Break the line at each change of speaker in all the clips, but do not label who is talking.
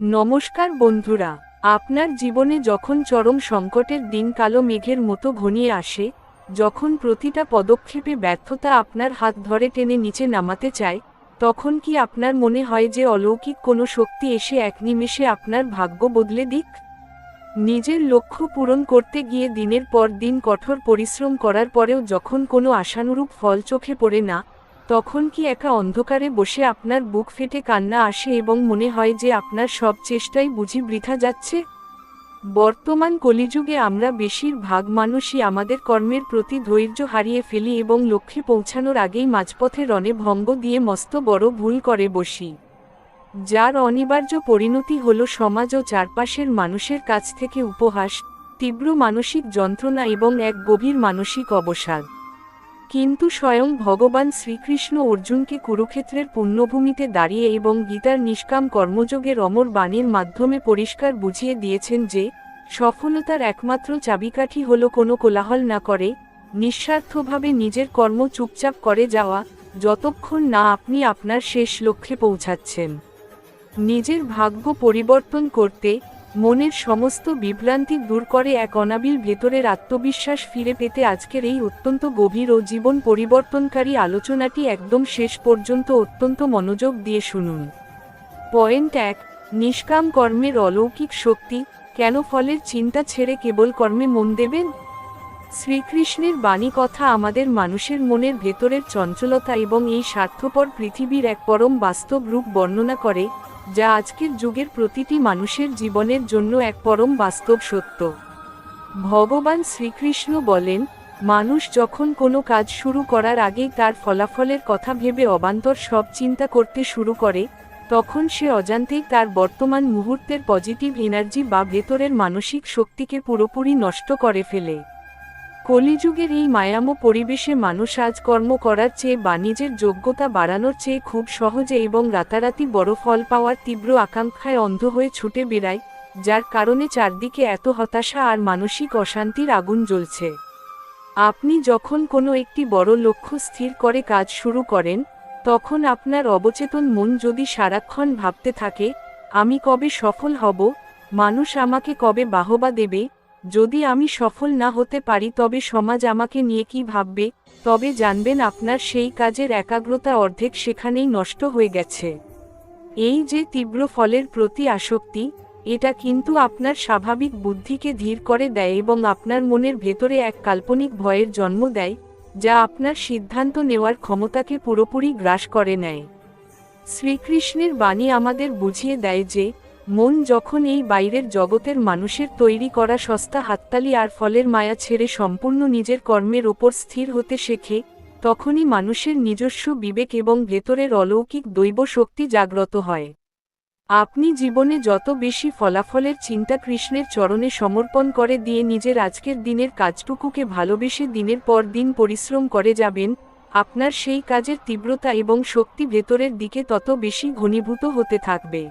নমস্কার বন্ধুরা, আপনার জীবনে যখন চরম সংকটের দিন কালো মেঘের মতো ঘনিয়ে আসে, যখন প্রতিটা পদক্ষেপে ব্যর্থতা আপনার হাত ধরে টেনে নিচে নামাতে চায়, তখন কি আপনার মনে হয় যে অলৌকিক কোনো শক্তি এসে এক নিমেষে আপনার ভাগ্য বদলে দিক? নিজের লক্ষ্য পূরণ করতে গিয়ে দিনের পর দিন কঠোর পরিশ্রম করার পরেও যখন কোনো আশানুরূপ ফল চোখে পড়ে না, তখন কি একা অন্ধকারে বসে আপনার বুক ফেটে কান্না আসে এবং মনে হয় যে আপনার সব চেষ্টাই বুঝি বৃথা যাচ্ছে? বর্তমান কলিযুগে আমরা বেশিরভাগ মানুষই আমাদের কর্মের প্রতি ধৈর্য হারিয়ে ফেলি এবং লক্ষ্যে পৌঁছানোর আগেই মাঝপথে রণে ভঙ্গ দিয়ে মস্ত বড় ভুল করে বসি, যার অনিবার্য পরিণতি হল সমাজ ও চারপাশের মানুষের কাছ থেকে উপহাস, তীব্র মানসিক যন্ত্রণা এবং এক গভীর মানসিক অবসাদ। কিন্তু স্বয়ং ভগবান শ্রীকৃষ্ণ অর্জুনকে কুরুক্ষেত্রের পুণ্যভূমিতে দাঁড়িয়ে এবং গীতার নিষ্কাম কর্মযোগের অমর বাণীর মাধ্যমে পরিষ্কার বুঝিয়ে দিয়েছেন যে সফলতার একমাত্র চাবিকাঠি হল কোনো কোলাহল না করে, নিঃস্বার্থভাবে নিজের কর্ম চুপচাপ করে যাওয়া, যতক্ষণ না আপনি আপনার শেষ লক্ষ্যে পৌঁছাচ্ছেন। নিজের ভাগ্য পরিবর্তন করতে, মনের সমস্ত বিভ্রান্তি দূর করে এক অনাবিল ভেতরের আত্মবিশ্বাস ফিরে পেতে আজকের এই অত্যন্ত গভীর ও জীবন পরিবর্তনকারী আলোচনাটি একদম শেষ পর্যন্ত অত্যন্ত মনোযোগ দিয়ে শুনুন। পয়েন্ট 1, নিষ্কাম কর্মের অলৌকিক শক্তি। কেন ফলের চিন্তা ছেড়ে কেবল কর্মে মন দেবেন? শ্রীকৃষ্ণের বাণী কথা আমাদের মানুষের মনের ভেতরের চঞ্চলতা এবং এই স্বার্থপর পৃথিবীর এক পরম বাস্তব রূপ বর্ণনা করে, যা আজকের যুগের প্রতিটি মানুষের জীবনের জন্য এক পরম বাস্তব সত্য। ভগবান শ্রীকৃষ্ণ বলেন, মানুষ যখন কোনো কাজ শুরু করার আগেই তার ফলাফলের কথা ভেবে অবান্তর সব চিন্তা করতে শুরু করে, তখন সে অজান্তেই তার বর্তমান মুহূর্তের পজিটিভ এনার্জি বা ভেতরের মানসিক শক্তিকে পুরোপুরি নষ্ট করে ফেলে। কলিযুগের এই মায়াময় পরিবেশে মানুষ আজ কর্ম করার চেয়ে বা নিজের যোগ্যতা বাড়ানোর চেয়ে খুব সহজে এবং রাতারাতি বড় ফল পাওয়ার তীব্র আকাঙ্ক্ষায় অন্ধ হয়ে ছুটে বেড়ায়, যার কারণে চারদিকে এত হতাশা আর মানসিক অশান্তির আগুন জ্বলছে। আপনি যখন কোনো একটি বড় লক্ষ্য স্থির করে কাজ শুরু করেন, তখন আপনার অবচেতন মন যদি সারাক্ষণ ভাবতে থাকে, আমি কবে সফল হব, মানুষ আমাকে কবে বাহবা দেবে, যদি আমি সফল না হতে পারি তবে সমাজ আমাকে নিয়ে কি ভাববে, তবে জানবেন আপনার সেই কাজের একাগ্রতা অর্ধেক সেখানেই নষ্ট হয়ে গেছে। এই যে তীব্র ফলের প্রতি আসক্তি, এটা কিন্তু আপনার স্বাভাবিক বুদ্ধিকে ধীর করে দেয় এবং আপনার মনের ভেতরে এক কাল্পনিক ভয়ের জন্ম দেয়, যা আপনার সিদ্ধান্ত নেওয়ার ক্ষমতাকে পুরোপুরি গ্রাস করে নেয়। শ্রীকৃষ্ণের বাণী আমাদের বুঝিয়ে দেয় যে মন যখন এই বাইরের জগতের মানুষের তৈরি করা সস্তা হাততালি আর ফলের মায়া ছেড়ে সম্পূর্ণ নিজের কর্মের ওপর স্থির হতে শেখে, তখনই মানুষের নিজস্ব বিবেক এবং ভেতরের অলৌকিক দৈব শক্তি জাগ্রত হয়। আপনি জীবনে যত বেশি ফলাফলের চিন্তা কৃষ্ণের চরণে সমর্পণ করে দিয়ে নিজের আজকের দিনের কাজটুকুকে ভালোবেসে দিনের পর দিন পরিশ্রম করে যাবেন, আপনার সেই কাজের তীব্রতা এবং শক্তি ভেতরের দিকে তত বেশি ঘনীভূত হতে থাকবে।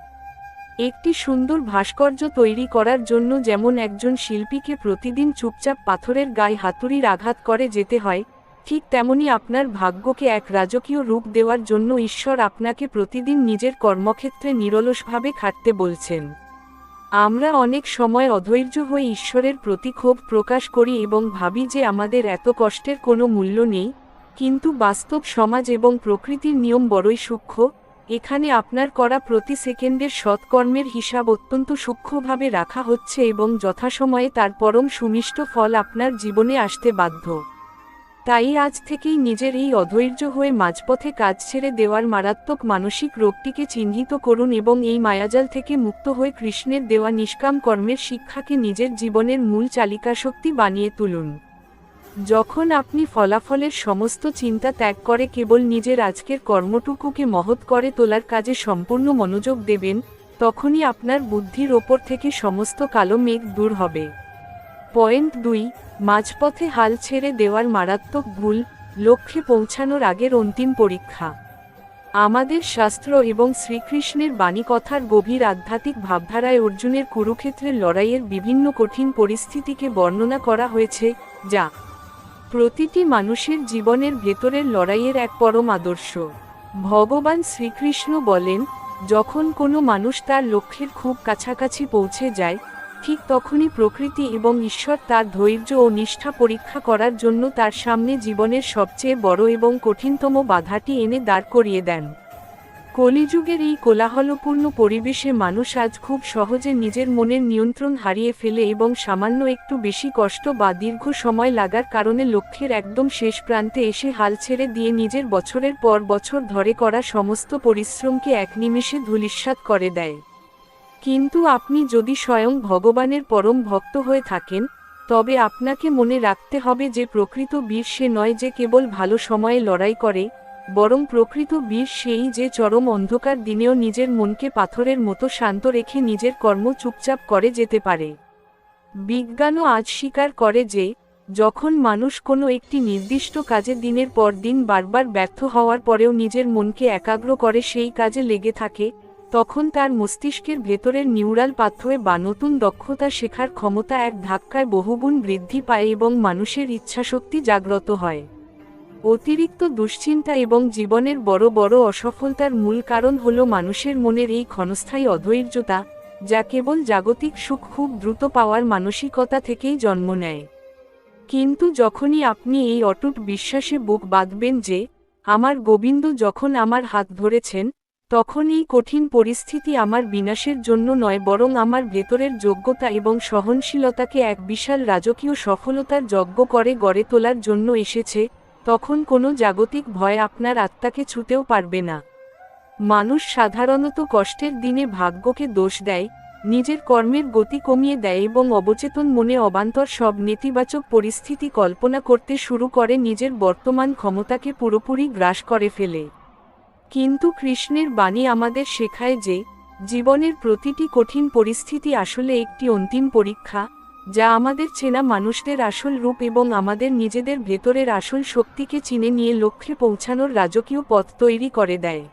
একটি সুন্দর ভাস্কর্য তৈরি করার জন্য যেমন একজন শিল্পীকে প্রতিদিন চুপচাপ পাথরের গায়ে হাতুড়ির আঘাত করে যেতে হয়, ঠিক তেমনি আপনার ভাগ্যকে এক রাজকীয় রূপ দেওয়ার জন্য ঈশ্বর আপনাকে প্রতিদিন নিজের কর্মক্ষেত্রে নিরলসভাবে খাটতে বলছেন। আমরা অনেক সময় অধৈর্য হয়ে ঈশ্বরের প্রতি ক্ষোভ প্রকাশ করি এবং ভাবি যে আমাদের এত কষ্টের কোনো মূল্য নেই, কিন্তু বাস্তব সমাজ এবং প্রকৃতির নিয়ম বড়ই সূক্ষ্ম। এখানে আপনার করা প্রতি সেকেন্ডের সৎকর্মের হিসাব অত্যন্ত সূক্ষ্মভাবে রাখা হচ্ছে এবং যথাসময়ে তার পরম সুমিষ্ট ফল আপনার জীবনে আসতে বাধ্য। তাই আজ থেকেই নিজের এই অধৈর্য হয়ে মাঝপথে কাজ ছেড়ে দেওয়ার মারাত্মক মানসিক রোগটিকে চিহ্নিত করুন এবং এই মায়াজাল থেকে মুক্ত হয়ে কৃষ্ণের দেওয়া নিষ্কাম কর্মের শিক্ষাকে নিজের জীবনের মূল চালিকাশক্তি বানিয়ে তুলুন। যখন আপনি ফলাফলের সমস্ত চিন্তা ত্যাগ করে কেবল নিজের আজকের কর্মটুকুকে মহৎ করে তোলার কাজে সম্পূর্ণ মনোযোগ দেবেন, তখনই আপনার বুদ্ধির ওপর থেকে সমস্ত কালো মেঘ দূর হবে। পয়েন্ট 2, মাঝপথে হাল ছেড়ে দেওয়ার মারাত্মক ভুল। লক্ষ্যে পৌঁছানোর আগের অন্তিম পরীক্ষা। আমাদের শাস্ত্র এবং শ্রীকৃষ্ণের বাণী কথার গভীর আধ্যাত্মিক ভাবধারায় অর্জুনের কুরুক্ষেত্রের লড়াইয়ের বিভিন্ন কঠিন পরিস্থিতিকে বর্ণনা করা হয়েছে, যা প্রতিটি মানুষের জীবনের ভেতরের লড়াইয়ের এক পরম আদর্শ। ভগবান শ্রীকৃষ্ণ বলেন, যখন কোনো মানুষ তার লক্ষ্যের খুব কাছাকাছি পৌঁছে যায়, ঠিক তখনই প্রকৃতি এবং ঈশ্বর তার ধৈর্য ও নিষ্ঠা পরীক্ষা করার জন্য তার সামনে জীবনের সবচেয়ে বড় এবং কঠিনতম বাধাটি এনে দাঁড় করিয়ে দেন। কলিযুগের এই কোলাহলপূর্ণ পরিবেশে মানুষ আজ খুব সহজে নিজের মনের নিয়ন্ত্রণ হারিয়ে ফেলে এবং সামান্য একটু বেশি কষ্ট বা দীর্ঘ সময় লাগার কারণে লক্ষ্যের একদম শেষ প্রান্তে এসে হাল ছেড়ে দিয়ে নিজের বছরের পর বছর ধরে করা সমস্ত পরিশ্রমকে এক নিমেষে ধূলিসাৎ করে দেয়। কিন্তু আপনি যদি স্বয়ং ভগবানের পরম ভক্ত হয়ে থাকেন, তবে আপনাকে মনে রাখতে হবে যে প্রকৃত বীর সে নয় যে কেবল ভালো সময়ে লড়াই করে, বরং প্রকৃত বীর সেই যে চরম অন্ধকার দিনেও নিজের মনকে পাথরের মতো শান্ত রেখে নিজের কর্ম চুপচাপ করে যেতে পারে। বিজ্ঞানও আজ স্বীকার করে যে, যখন মানুষ কোনো একটি নির্দিষ্ট কাজে দিনের পর দিন বারবার ব্যর্থ হওয়ার পরেও নিজের মনকে একাগ্র করে সেই কাজে লেগে থাকে, তখন তার মস্তিষ্কের ভেতরের নিউরাল পাথওয়ে বা নতুন দক্ষতা শেখার ক্ষমতা এক ধাক্কায় বহুগুণ বৃদ্ধি পায় এবং মানুষের ইচ্ছাশক্তি জাগ্রত হয়। অতিরিক্ত দুশ্চিন্তা এবং জীবনের বড় বড় অসফলতার মূল কারণ হল মানুষের মনের এই ক্ষণস্থায়ী অধৈর্যতা, যা কেবল জাগতিক সুখ খুব দ্রুত পাওয়ার মানসিকতা থেকেই জন্ম নেয়। কিন্তু যখনই আপনি এই অটুট বিশ্বাসে বুক বাঁধবেন যে, আমার গোবিন্দ যখন আমার হাত ধরেছেন, তখন এই কঠিন পরিস্থিতি আমার বিনাশের জন্য নয় বরং আমার ভেতরের যোগ্যতা এবং সহনশীলতাকে এক বিশাল রাজকীয় সফলতার যজ্ঞ করে গড়ে তোলার জন্য এসেছে, তখন কোনো জাগতিক ভয় আপনার আত্মাকে ছুঁতেও পারবে না। মানুষ সাধারণত কষ্টের দিনে ভাগ্যকে দোষ দেয়, নিজের কর্মের গতি কমিয়ে দেয় এবং অবচেতন মনে অবান্তর সব নেতিবাচক পরিস্থিতি কল্পনা করতে শুরু করে নিজের বর্তমান ক্ষমতাকে পুরোপুরি গ্রাস করে ফেলে। কিন্তু কৃষ্ণের বাণী আমাদের শেখায় যে, জীবনের প্রতিটি কঠিন পরিস্থিতি আসলে একটি অন্তিম পরীক্ষা, যা আমাদের চেনা মানুষদের আসল রূপ এবং আমাদের নিজেদের ভেতরের আসল শক্তিকে চিনে নিয়ে লক্ষ্যে পৌঁছানোর রাজকীয় পথ তৈরি করে দেয়।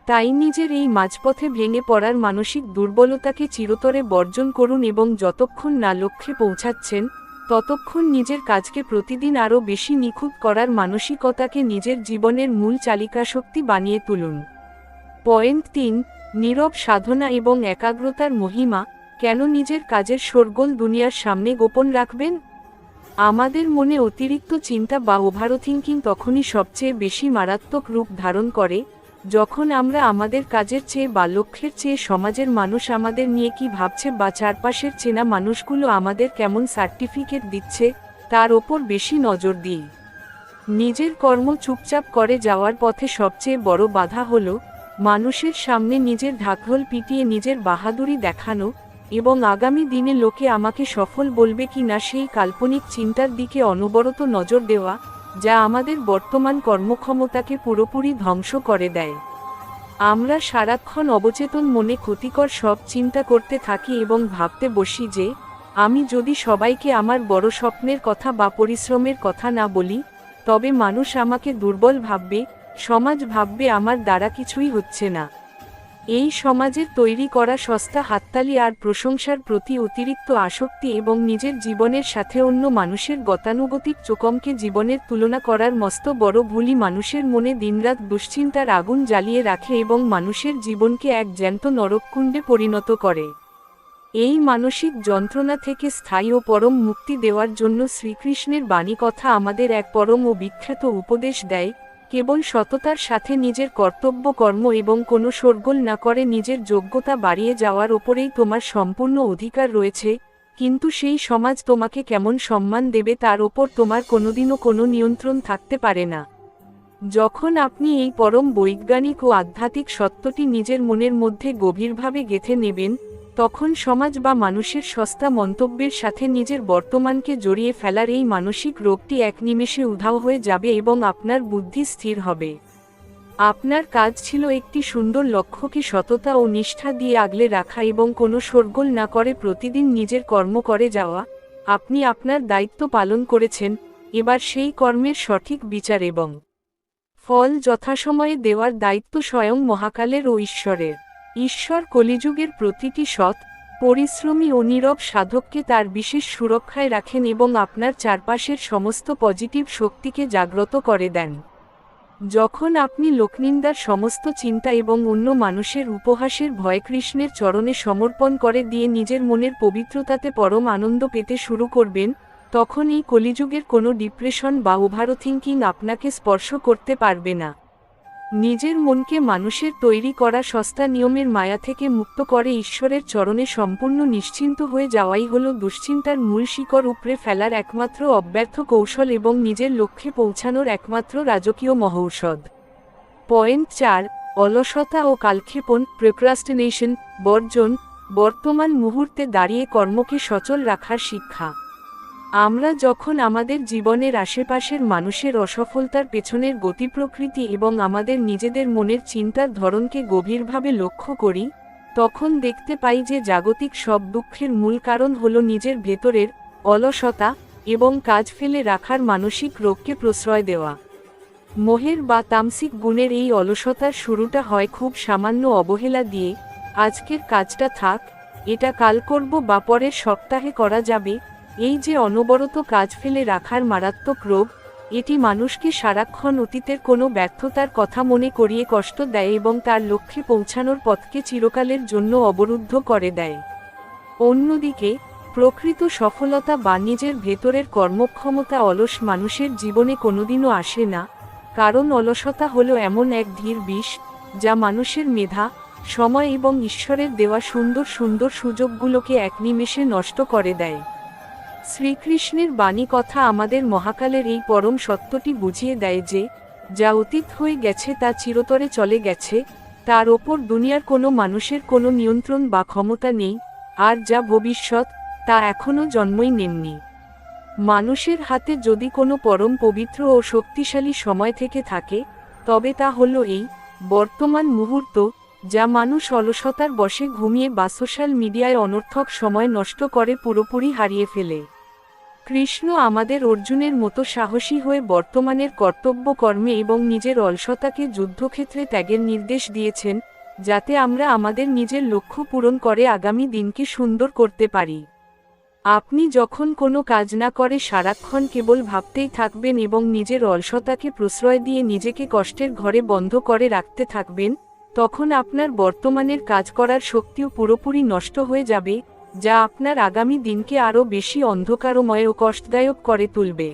তাই নিজের এই মাঝপথে ভেঙে পড়ার মানসিক দুর্বলতাকে চিরতরে বর্জন করুন এবং যতক্ষণ না লক্ষ্যে পৌঁছাচ্ছেন, ততক্ষণ নিজের কাজকে প্রতিদিন আরও বেশি নিখুঁত করার মানসিকতাকে নিজের জীবনের মূল চালিকাশক্তি বানিয়ে তুলুন। পয়েন্ট ৩, নীরব সাধনা এবং একাগ্রতার মহিমা। কেন নিজের কাজের শোরগোল দুনিয়ার সামনে গোপন রাখবেন? আমাদের মনে অতিরিক্ত চিন্তা বা ওভারথিংকিং তখনই সবচেয়ে বেশি মারাত্মক রূপ ধারণ করে, যখন আমরা আমাদের কাজের চেয়ে বা লক্ষ্যের চেয়ে সমাজের মানুষ আমাদের নিয়ে কি ভাবছে বা চারপাশের চেনা মানুষগুলো আমাদের কেমন সার্টিফিকেট দিচ্ছে, তার ওপর বেশি নজর দিই। নিজের কর্ম চুপচাপ করে যাওয়ার পথে সবচেয়ে বড় বাধা হল মানুষের সামনে নিজের ঢাকঢোল পিটিয়ে নিজের বাহাদুরি দেখানো এবং আগামী দিনে লোকে আমাকে সফল বলবে কি না সেই কাল্পনিক চিন্তার দিকে অনবরত নজর দেওয়া, যা আমাদের বর্তমান কর্মক্ষমতাকে পুরোপুরি ধ্বংস করে দেয়। আমরা সারাক্ষণ অবচেতন মনে ক্ষতিকর সব চিন্তা করতে থাকি এবং ভাবতে বসি যে, আমি যদি সবাইকে আমার বড় স্বপ্নের কথা বা পরিশ্রমের কথা না বলি, তবে মানুষ আমাকে দুর্বল ভাববে, সমাজ ভাববে আমার দ্বারা কিছুই হচ্ছে না। এই সমাজের তৈরি করা সস্তা হাততালি আর প্রশংসার প্রতি অতিরিক্ত আসক্তি এবং নিজের জীবনের সাথে অন্য মানুষের গতানুগতিক চোখমকে জীবনের তুলনা করার মস্ত বড় ভুলই মানুষের মনে দিনরাত দুশ্চিন্তার আগুন জ্বালিয়ে রাখে এবং মানুষের জীবনকে এক জ্যান্ত নরককুণ্ডে পরিণত করে। এই মানসিক যন্ত্রণা থেকে স্থায়ী ও পরম মুক্তি দেওয়ার জন্য শ্রীকৃষ্ণের বাণী কথা আমাদের এক পরম ও বিখ্যাত উপদেশ দেয়, কেবল সততার সাথে নিজের কর্তব্য কর্ম এবং কোনো শোরগোল না করে নিজের যোগ্যতা বাড়িয়ে যাওয়ার ওপরেই তোমার সম্পূর্ণ অধিকার রয়েছে, কিন্তু সেই সমাজ তোমাকে কেমন সম্মান দেবে তার ওপর তোমার কোনোদিনও কোনো নিয়ন্ত্রণ থাকতে পারে না। যখন আপনি এই পরম বৈজ্ঞানিক ও আধ্যাত্মিক সত্যটি নিজের মনের মধ্যে গভীরভাবে গেঁথে নেবেন, তখন সমাজ বা মানুষের সস্তা মন্তব্যের সাথে নিজের বর্তমানকে জড়িয়ে ফেলার এই মানসিক রোগটি এক নিমেষে উধাও হয়ে যাবে এবং আপনার বুদ্ধি স্থির হবে। আপনার কাজ ছিল একটি সুন্দর লক্ষ্যকে সততা ও নিষ্ঠা দিয়ে আগলে রাখা এবং কোনো শোরগোল না করে প্রতিদিন নিজের কর্ম করে যাওয়া। আপনি আপনার দায়িত্ব পালন করেছেন, এবার সেই কর্মের সঠিক বিচার এবং ফল যথাসময়ে দেওয়ার দায়িত্ব স্বয়ং মহাকালের ও ঈশ্বরের। ঈশ্বর কলিযুগের প্রতিটি সৎ, পরিশ্রমী ও নীরব সাধককে তার বিশেষ সুরক্ষায় রাখেন এবং আপনার চারপাশের সমস্ত পজিটিভ শক্তিকে জাগ্রত করে দেন। যখন আপনি লোকনিন্দার সমস্ত চিন্তা এবং অন্য মানুষের উপহাসের ভয় কৃষ্ণের চরণে সমর্পণ করে দিয়ে নিজের মনের পবিত্রতাতে পরম আনন্দ পেতে শুরু করবেন, তখন এই কলিযুগের কোনো ডিপ্রেশন বা ওভারথিংকিং আপনাকে স্পর্শ করতে পারবে না। নিজের মনকে মানুষের তৈরি করা সস্তা নিয়মের মায়া থেকে মুক্ত করে ঈশ্বরের চরণে সম্পূর্ণ নিশ্চিন্ত হয়ে যাওয়াই হল দুশ্চিন্তার মূল শিকড় উপড়ে ফেলার একমাত্র অব্যর্থ কৌশল এবং নিজের লক্ষ্যে পৌঁছানোর একমাত্র রাজকীয় মহৌষধ। পয়েন্ট 4, অলসতা ও কালক্ষেপণ প্রোক্রাস্টিনেশন বর্জন। বর্তমান মুহূর্তে দাঁড়িয়ে কর্মকে সচল রাখার শিক্ষা। আমরা যখন আমাদের জীবনের আশেপাশের মানুষের অসফলতার পেছনের গতি প্রকৃতি এবং আমাদের নিজেদের মনের চিন্তার ধরনকে গভীরভাবে লক্ষ্য করি, তখন দেখতে পাই যে জাগতিক সব দুঃখের মূল কারণ হল নিজের ভেতরের অলসতা এবং কাজ ফেলে রাখার মানসিক রোগকে প্রশ্রয় দেওয়া। মোহের বা তামসিক গুণের এই অলসতার শুরুটা হয় খুব সামান্য অবহেলা দিয়ে, আজকের কাজটা থাক, এটা কাল করব বা পরের সপ্তাহে করা যাবে। এই যে অনবরত কাজ ফেলে রাখার মারাত্মক রোগ, এটি মানুষকে সারাক্ষণ অতীতের কোনো ব্যর্থতার কথা মনে করিয়ে কষ্ট দেয় এবং তার লক্ষ্যে পৌঁছানোর পথকে চিরকালের জন্য অবরুদ্ধ করে দেয়। অন্যদিকে প্রকৃত সফলতা বা নিজের ভেতরের কর্মক্ষমতা অলস মানুষের জীবনে কোনোদিনও আসে না, কারণ অলসতা হলো এমন এক ধীর বিষ যা মানুষের মেধা, সময় এবং ঈশ্বরের দেওয়া সুন্দর সুন্দর সুযোগগুলোকে এক নিমেষে নষ্ট করে দেয়। শ্রীকৃষ্ণের বাণী কথা আমাদের মহাকালের এই পরম সত্যটি বুঝিয়ে দেয় যে, যা অতীত হয়ে গেছে তা চিরতরে চলে গেছে, তার ওপর দুনিয়ার কোনো মানুষের কোনো নিয়ন্ত্রণ বা ক্ষমতা নেই, আর যা ভবিষ্যৎ তা এখনও জন্মই নেননি। মানুষের হাতে যদি কোনো পরম পবিত্র ও শক্তিশালী সময় থেকে থাকে, তবে তা হলো এই বর্তমান মুহূর্ত, যা মানুষ অলসতার বশে ঘুমিয়ে বা সোশ্যাল মিডিয়ায় অনর্থক সময় নষ্ট করে পুরোপুরি হারিয়ে ফেলে। কৃষ্ণ আমাদের অর্জুনের মতো সাহসী হয়ে বর্তমানের কর্তব্য কর্মে এবং নিজের অলসতাকে যুদ্ধক্ষেত্রে ত্যাগের নির্দেশ দিয়েছেন, যাতে আমরা আমাদের নিজের লক্ষ্য পূরণ করে আগামী দিনকে সুন্দর করতে পারি। আপনি যখন কোনো কাজ না করে সারাক্ষণ কেবল ভাবতেই থাকবেন এবং নিজের অলসতাকে প্রশ্রয় দিয়ে নিজেকে কষ্টের ঘরে বন্ধ করে রাখতে থাকবেন, তখন আপনার বর্তমানের কাজ করার শক্তিও পুরোপুরি নষ্ট হয়ে যাবে, যা আপনার আগামী দিনকে আরও বেশি অন্ধকারময় ও কষ্টদায়ক করে তুলবে।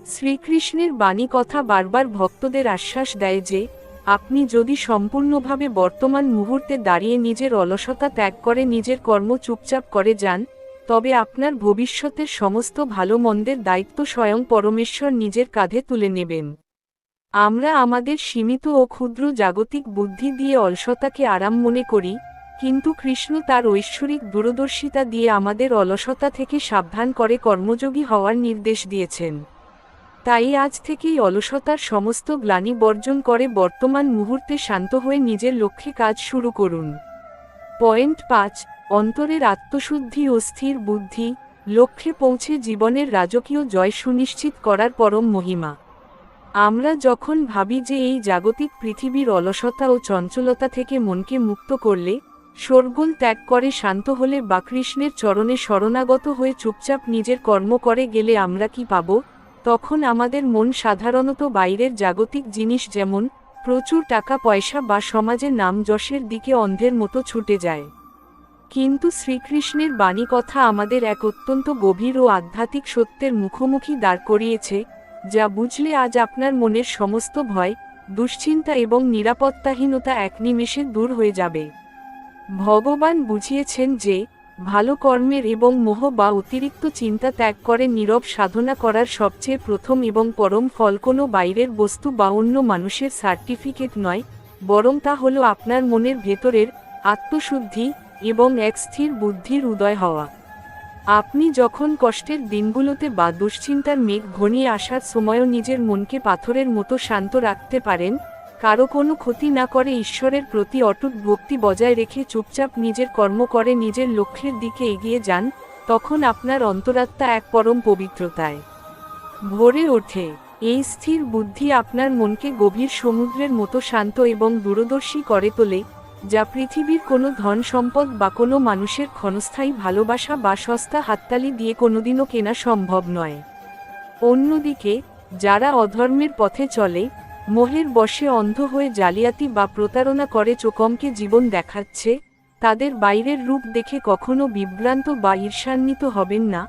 শ্রীকৃষ্ণের বাণী কথা বারবার ভক্তদের আশ্বাস দেয় যে, আপনি যদি সম্পূর্ণভাবে বর্তমান মুহূর্তে দাঁড়িয়ে নিজের অলসতা ত্যাগ করে নিজের কর্ম চুপচাপ করে যান, তবে আপনার ভবিষ্যতের সমস্ত ভালো মন্দের দায়িত্ব স্বয়ং পরমেশ্বর নিজের কাঁধে তুলে নেবেন। আমরা আমাদের সীমিত ও ক্ষুদ্র জাগতিক বুদ্ধি দিয়ে অলসতাকে আরাম মনে করি, কিন্তু কৃষ্ণ তার ঐশ্বরিক দূরদর্শিতা দিয়ে আমাদের অলসতা থেকে সাবধান করে কর্মযোগী হওয়ার নির্দেশ দিয়েছেন। তাই আজ থেকেই অলসতার সমস্ত গ্লানি বর্জন করে বর্তমান মুহূর্তে শান্ত হয়ে নিজের লক্ষ্যে কাজ শুরু করুন। পয়েন্ট 5, অন্তরের আত্মশুদ্ধি ও স্থির বুদ্ধি। লক্ষ্যে পৌঁছে জীবনের রাজকীয় জয় সুনিশ্চিত করার পরম মহিমা। আমরা যখন ভাবি যে এই জাগতিক পৃথিবীর অলসতা ও চঞ্চলতা থেকে মনকে মুক্ত করলে, শোরগোল ত্যাগ করে শান্ত হলে বা কৃষ্ণের চরণে শরণাগত হয়ে চুপচাপ নিজের কর্ম করে গেলে আমরা কি পাব, তখন আমাদের মন সাধারণত বাইরের জাগতিক জিনিস যেমন প্রচুর টাকা পয়সা বা সমাজের নাম যশের দিকে অন্ধের মতো ছুটে যায়। কিন্তু শ্রীকৃষ্ণের বাণী কথা আমাদের এক অত্যন্ত গভীর ও আধ্যাত্মিক সত্যের মুখোমুখি দাঁড় করিয়েছে, যা বুঝলে আজ আপনার মনের সমস্ত ভয়, দুশ্চিন্তা এবং নিরাপত্তাহীনতা এক নিমেষে দূর হয়ে যাবে। ভগবান বুঝিয়েছেন যে, ভালো কর্মের এবং মোহ বা অতিরিক্ত চিন্তা ত্যাগ করে নীরব সাধনা করার সবচেয়ে প্রথম এবং পরম ফল কোনো বাইরের বস্তু বা অন্য মানুষের সার্টিফিকেট নয়, বরং তা হলো আপনার মনের ভেতরের আত্মশুদ্ধি এবং এক স্থির বুদ্ধির উদয় হওয়া। আপনি যখন কষ্টের দিনগুলোতে বা দুশ্চিন্তার মেঘ ঘনিয়ে আসার সময়ও নিজের মনকে পাথরের মতো শান্ত রাখতে পারেন, কারো কোনো ক্ষতি না করে ঈশ্বরের প্রতি অটুট ভক্তি বজায় রেখে চুপচাপ নিজের কর্ম করে নিজের লক্ষ্যের দিকে এগিয়ে যান, তখন আপনার অন্তরাত্মা এক পরম পবিত্রতায় ভরে ওঠে। এই স্থির বুদ্ধি আপনার মনকে গভীর সমুদ্রের মতো শান্ত এবং দূরদর্শী করে তোলে, যা পৃথিবীর কোনো ধন সম্পদ বা কোনো মানুষের ক্ষণস্থায়ী ভালোবাসা বা সস্তা হাততালি দিয়ে কোনোদিনও কেনা সম্ভব নয়। অন্যদিকে যারা অধর্মের পথে চলে, মোহের বশে অন্ধ হয়ে জালিয়াতি বা প্রতারণা করে চোখমকে জীবন দেখাচ্ছে, তাদের বাইরের রূপ দেখে কখনো বিভ্রান্ত বা ঈর্ষান্বিত হবেন না,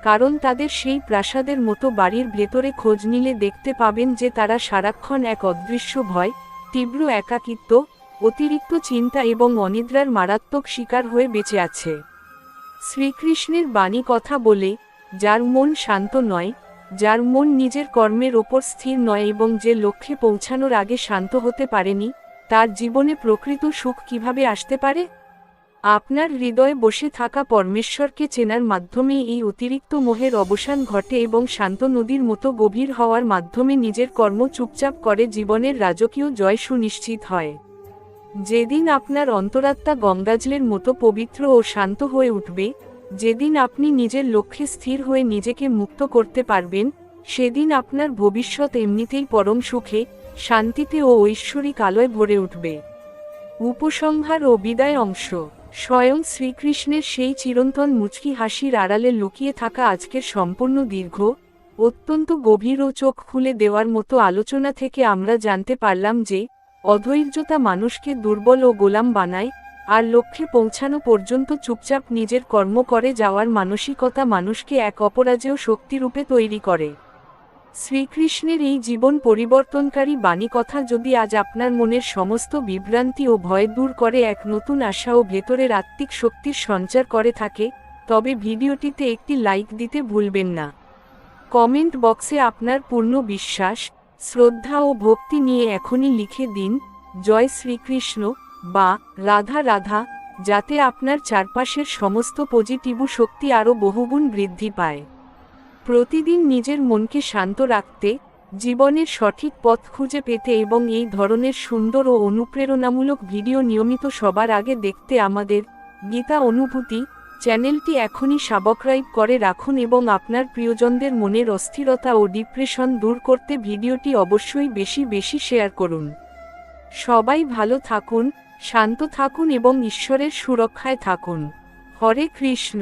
কারণ তাদের সেই প্রাসাদের মতো বাড়ির ভেতরে খোঁজ নিলে দেখতে পাবেন যে তারা সারাক্ষণ এক অদৃশ্য ভয়, তীব্র একাকিত্ব, অতিরিক্ত চিন্তা এবং অনিদ্রার মারাত্মক শিকার হয়ে বেঁচে আছে। শ্রীকৃষ্ণের বাণী কথা বলে, যার মন শান্ত নয়, যার মন নিজের কর্মের ওপর স্থির নয় এবং যে লক্ষ্যে পৌঁছানোর আগে শান্ত হতে পারেনি, তার জীবনে প্রকৃত সুখ কিভাবে আসতে পারে? আপনার হৃদয়ে বসে থাকা পরমেশ্বরকে চেনার মাধ্যমে এই অতিরিক্ত মোহের অবসান ঘটে এবং শান্ত নদীর মতো গভীর হওয়ার মাধ্যমে নিজের কর্ম চুপচাপ করে জীবনের রাজকীয় জয় সুনিশ্চিত হয়। যেদিন আপনার অন্তরাত্মা গঙ্গাজলের মতো পবিত্র ও শান্ত হয়ে উঠবে, যেদিন আপনি নিজের লক্ষ্যে স্থির হয়ে নিজেকে মুক্ত করতে পারবেন, সেদিন আপনার ভবিষ্যৎ এমনিতেই পরম সুখে, শান্তিতে ও ঐশ্বরিক আলোয় ভরে উঠবে। উপসংহার ও বিদায় অংশ। স্বয়ং শ্রীকৃষ্ণের সেই চিরন্তন মুচকি হাসির আড়ালে লুকিয়ে থাকা আজকের সম্পূর্ণ দীর্ঘ, অত্যন্ত গভীর ও চোখ খুলে দেওয়ার মতো আলোচনা থেকে আমরা জানতে পারলাম যে, অধৈর্যতা মানুষকে দুর্বল ও গোলাম বানায়, আর লক্ষ্যে পৌঁছানো পর্যন্ত চুপচাপ নিজের কর্ম করে যাওয়ার মানসিকতা মানুষকে এক অপরাজেয় শক্তিরূপে তৈরি করে। শ্রীকৃষ্ণের এই জীবন পরিবর্তনকারী বাণী কথা যদি আজ আপনার মনের সমস্ত বিভ্রান্তি ও ভয় দূর করে এক নতুন আশা ও ভেতরের আত্মিক শক্তির সঞ্চার করে থাকে, তবে ভিডিওটিতে একটি লাইক দিতে ভুলবেন না। কমেন্ট বক্সে আপনার পূর্ণ বিশ্বাস, শ্রদ্ধা ও ভক্তি নিয়ে এখনই লিখে দিন, জয় শ্রীকৃষ্ণ বা রাধা রাধা, যাতে আপনার চারপাশের সমস্ত পজিটিভ শক্তি আরও বহুগুণ বৃদ্ধি পায়। প্রতিদিন নিজের মনকে শান্ত রাখতে, জীবনের সঠিক পথ খুঁজে পেতে এবং এই ধরনের সুন্দর ও অনুপ্রেরণামূলক ভিডিও নিয়মিত সবার আগে দেখতে আমাদের গীতা অনুভূতি চ্যানেলটি এখনই সাবস্ক্রাইব করে রাখুন এবং আপনার প্রিয়জনদের মনের অস্থিরতা ও ডিপ্রেশন দূর করতে ভিডিওটি অবশ্যই বেশি বেশি শেয়ার করুন। সবাই ভালো থাকুন, শান্ত থাকুন এবং ঈশ্বরের সুরক্ষায় থাকুন। হরে কৃষ্ণ।